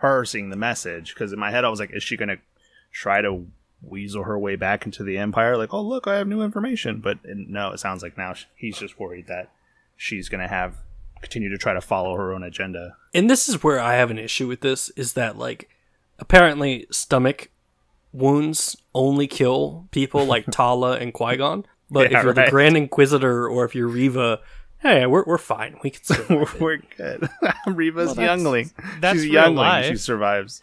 the message. Because in my head I was like, is she gonna try to weasel her way back into the Empire, like, oh look, I have new information? But no, it sounds like now he's just worried that she's gonna continue to try to follow her own agenda. And this is where I have an issue with this, is that, like, apparently stomach wounds only kill people like Tala and Qui-Gon, but if you're the Grand Inquisitor or if you're Reva, hey, we're fine. We can survive. We're good. Reva's youngling. That's She's real youngling. life. She survives.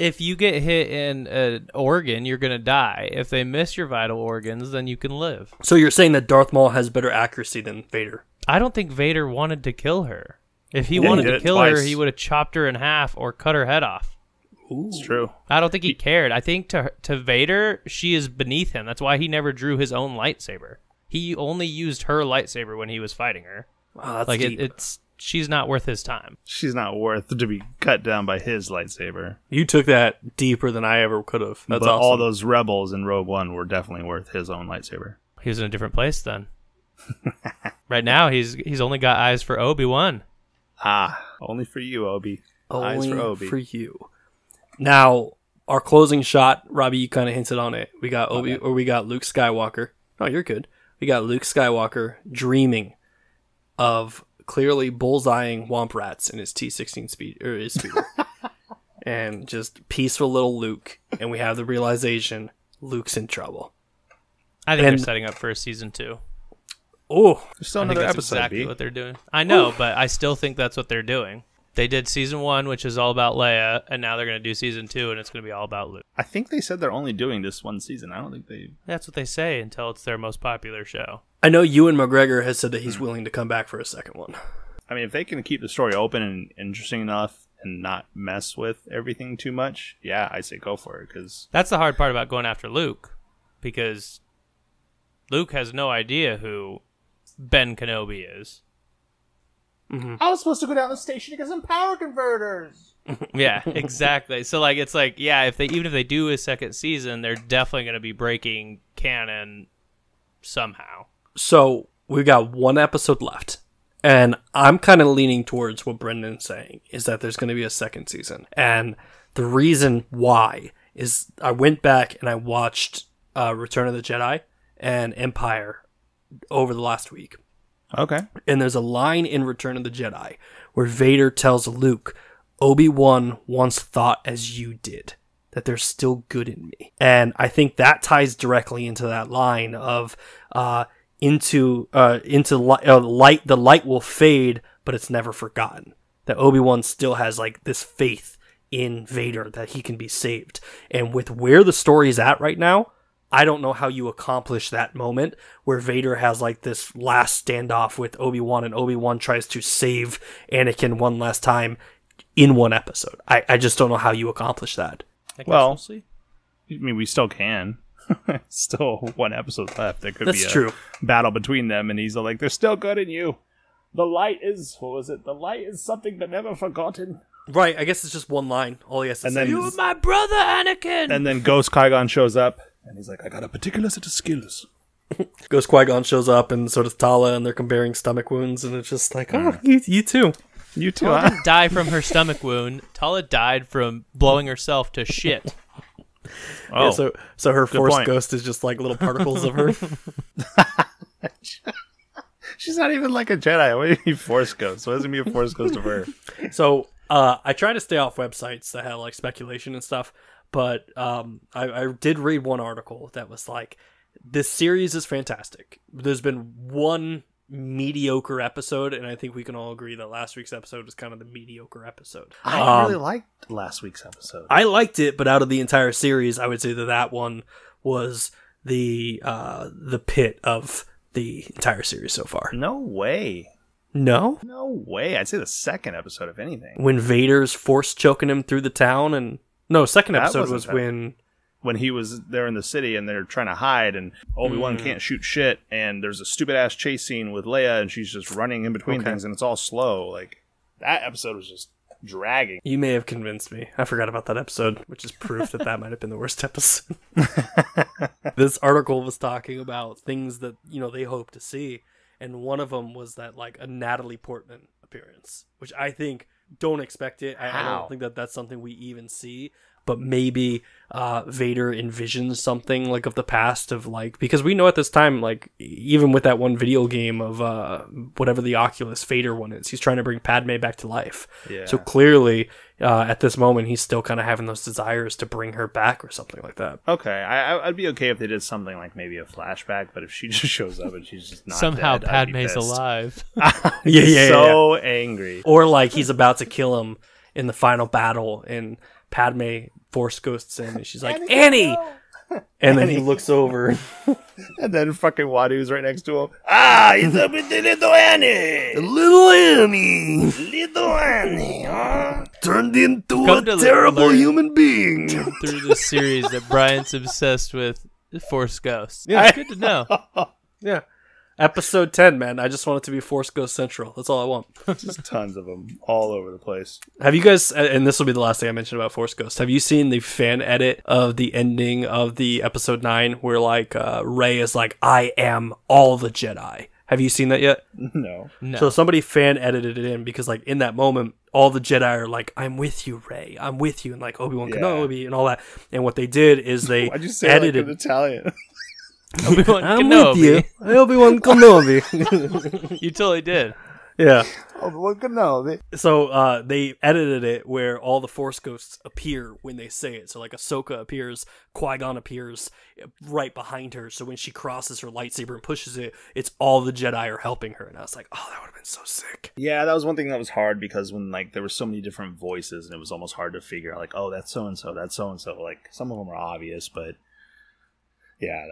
If you get hit in an organ, you're going to die. If they miss your vital organs, then you can live. So you're saying that Darth Maul has better accuracy than Vader? I don't think Vader wanted to kill her. If he wanted to kill her, he would have chopped her in half or cut her head off. Ooh. It's true. I don't think he cared. I think to Vader, she is beneath him. That's why he never drew his own lightsaber. He only used her lightsaber when he was fighting her. Wow, that's like deep. She's not worth his time. She's not worth to be cut down by his lightsaber. You took that deeper than I ever could have. That's but awesome. all those rebels in Rogue One were definitely worth his own lightsaber. He was in a different place then. Right now, he's only got eyes for Obi-Wan. Only for you, Obi. Only eyes for Obi. for you. Now, our closing shot, Robbie, you kind of hinted on it. We got we got Luke Skywalker. Oh, you're good. We got Luke Skywalker dreaming of clearly bullseyeing womp rats in his T-16 speeder, and just peaceful little Luke. And we have the realization Luke's in trouble. I think they're setting up for a season 2. Oh, There's still I think another that's episode. exactly what they're doing. I know, but I still think that's what they're doing. They did season 1, which is all about Leia, and now they're going to do season 2, and it's going to be all about Luke. I think they said they're only doing this one season. I don't think they... That's what they say until it's their most popular show. I know Ewan McGregor has said that he's willing to come back for a second one. I mean, if they can keep the story open and interesting enough and not mess with everything too much, yeah, I say go for it. Cause... That's the hard part about going after Luke, because Luke has no idea who Ben Kenobi is. Mm-hmm. I was supposed to go down the station to get some power converters. Yeah, exactly. So, like, it's like, yeah, even if they do a second season, they're definitely going to be breaking canon somehow. So we've got one episode left, and I'm kind of leaning towards what Brendan's saying, is that there's going to be a second season. And the reason why is I went back and I watched Return of the Jedi and Empire over the last week. Okay. And there's a line in Return of the Jedi where Vader tells Luke, Obi-Wan once thought as you did, that there's still good in me. And I think that ties directly into that line of light. The light will fade, but it's never forgotten. That Obi-Wan still has like this faith in Vader that he can be saved. And with where the story is at right now, I don't know how you accomplish that moment where Vader has like this last standoff with Obi-Wan, and Obi-Wan tries to save Anakin one last time in one episode. I just don't know how you accomplish that. Well, I mean, we still can. Still one episode left. There could be a battle between them, and he's like, "They're still good in you. The light is, what was it? The light is something but never forgotten." Right. I guess it's just one line. All he has to say "You are my brother, Anakin." And then Ghost Qui-Gon shows up, and he's like, "I got a particular set of skills." Ghost Qui-Gon shows up, and so does Tala, and they're comparing stomach wounds, and it's just like, oh, you too. You too, Tala huh? didn't die from her stomach wound. Tala died from blowing herself to shit. Oh, yeah, so her Force point. ghost is just like little particles of her. She's not even like a Jedi. What do you mean Force ghost? What does it mean a Force ghost of her? So I try to stay off websites that have like speculation and stuff, but I did read one article that was like, this series is fantastic. There's been one mediocre episode, and I think we can all agree that last week's episode was kind of the mediocre episode. I really liked last week's episode. I liked it, but out of the entire series, I would say that one was the pit of the entire series so far. No way. No? No way. I'd say the second episode, if anything. When Vader's force choking him through the town, and no, second episode was when he was there in the city and they're trying to hide, and Obi-Wan can't shoot shit, and there's a stupid ass chase scene with Leia, and she's just running in between things, and it's all slow. Like, that episode was just dragging. You may have convinced me. I forgot about that episode, which is proof that might have been the worst episode. This article was talking about things that, you know, they hope to see, and one of them was that, like, a Natalie Portman appearance, which I think, don't expect it. I don't think that's something we even see. But maybe Vader envisions something like of the past of like, because we know at this time, like even with that one video game of whatever the Oculus Vader one is, he's trying to bring Padme back to life. Yeah. So clearly at this moment, he's still kind of having those desires to bring her back or something like that. Okay, I'd be okay if they did something like maybe a flashback, but if she just shows up and she's just not somehow dead, Padme's alive. So angry. Or like he's about to kill him in the final battle and Padme force ghosts in, and she's like, Annie! And then he looks over. And then fucking Wadu's right next to him. He's up with the little Annie! Little Annie! Little Annie, huh? Turned into a terrible human being! Through this series that Brian's obsessed with force ghosts. Yeah, it's good to know. Yeah. Episode 10, man. I just want it to be Force Ghost Central. That's all I want. Just tons of them all over the place. Have you guys, and this will be the last thing I mention about Force Ghost, have you seen the fan edit of the ending of the episode 9 where like Rey is like, I am all the Jedi? Have you seen that yet? No. So somebody fan edited it in because like in that moment, all the Jedi are like, I'm with you, Rey. I'm with you. And like Obi-Wan Kenobi and all that. And what they did is they Why'd you say edited like in Italian? Obi-Wan I'm Kenobi. with you. Obi-Wan Kenobi. You totally did. Yeah. Obi-Wan Kenobi. So they edited it where all the Force Ghosts appear when they say it. So like Ahsoka appears, Qui-Gon appears right behind her. So when she crosses her lightsaber and pushes it, it's all the Jedi are helping her. And I was like, oh, that would have been so sick. Yeah, that was one thing that was hard because when like there were so many different voices and it was almost hard to figure out like, oh, that's so-and-so, that's so-and-so. Like some of them are obvious, but yeah,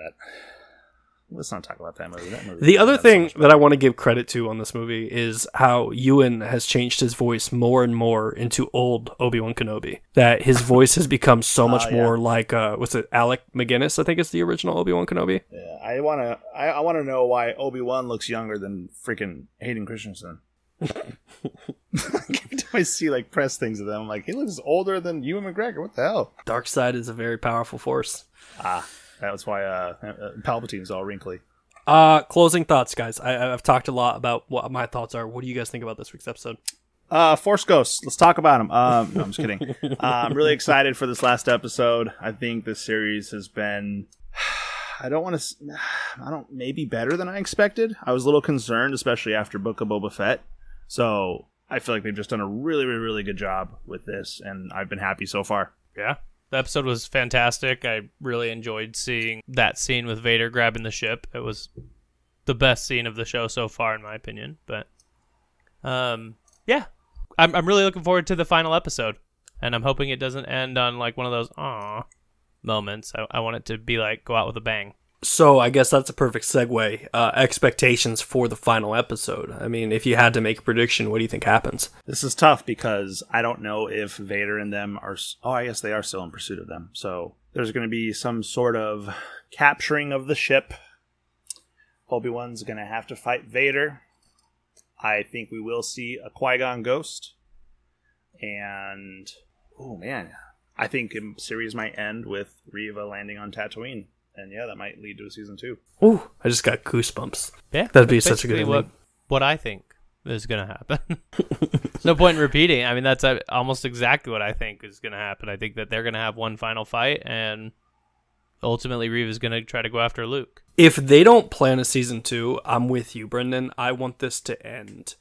let's not talk about that movie. The other thing that I want to give credit to on this movie is how Ewan has changed his voice more and more into old Obi-Wan Kenobi. That his voice has become so much more like, what's it, Alec McGinnis, I think is the original Obi-Wan Kenobi. Yeah, I wanna know why Obi-Wan looks younger than freaking Hayden Christensen. Every time I see like press things of them, I'm like, he looks older than Ewan McGregor. What the hell? Dark side is a very powerful force. That's why Palpatine's all wrinkly. Closing thoughts, guys. I've talked a lot about what my thoughts are. What do you guys think about this week's episode? Force Ghosts. Let's talk about them. No, I'm just kidding. I'm really excited for this last episode. I think this series has been... maybe better than I expected. I was a little concerned, especially after Book of Boba Fett. So I feel like they've just done a really, really, really good job with this, and I've been happy so far. Yeah. The episode was fantastic. I really enjoyed seeing that scene with Vader grabbing the ship. It was the best scene of the show so far, in my opinion. But, yeah. I'm really looking forward to the final episode. And I'm hoping it doesn't end on, like, one of those, aww moments. I want it to be, like, go out with a bang. So I guess that's a perfect segue. Expectations for the final episode. I mean, if you had to make a prediction, what do you think happens? This is tough because I don't know if Vader and them are... Oh, I guess they are still in pursuit of them. So there's going to be some sort of capturing of the ship. Obi-Wan's going to have to fight Vader. I think we will see a Qui-Gon ghost. And... oh, man. I think the series might end with Reva landing on Tatooine. And yeah, that might lead to a season 2. Ooh, I just got goosebumps. Yeah, that'd be such a good ending. What I think is going to happen. No point in repeating. I mean, that's almost exactly what I think is going to happen. I think that they're going to have one final fight, and ultimately Reva's going to try to go after Luke. If they don't plan a season 2, I'm with you, Brendan. I want this to end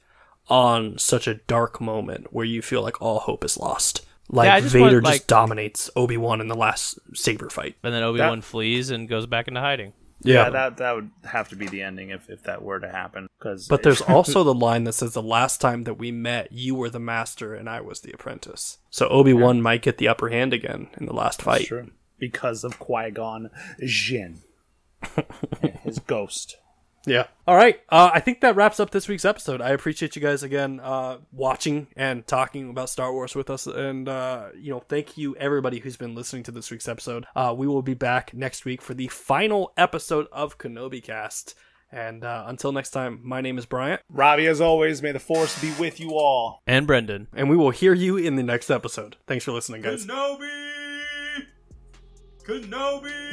on such a dark moment where you feel like all hope is lost. Like, Yeah, I just Vader want, like- just dominates Obi-Wan in the last saber fight. And then Obi-Wan flees and goes back into hiding. Yeah, that would have to be the ending if that were to happen. But there's also the line that says, the last time that we met, you were the master and I was the apprentice. So Obi-Wan might get the upper hand again in the last fight. True. Because of Qui-Gon Jinn. His ghost. Yeah. All right. I think that wraps up this week's episode. I appreciate you guys again watching and talking about Star Wars with us. And, thank you everybody who's been listening to this week's episode. We will be back next week for the final episode of Kenobi Cast. And until next time, my name is Bryant. Robbie, as always, may the Force be with you all. And Brendan. And we will hear you in the next episode. Thanks for listening, guys. Kenobi! Kenobi!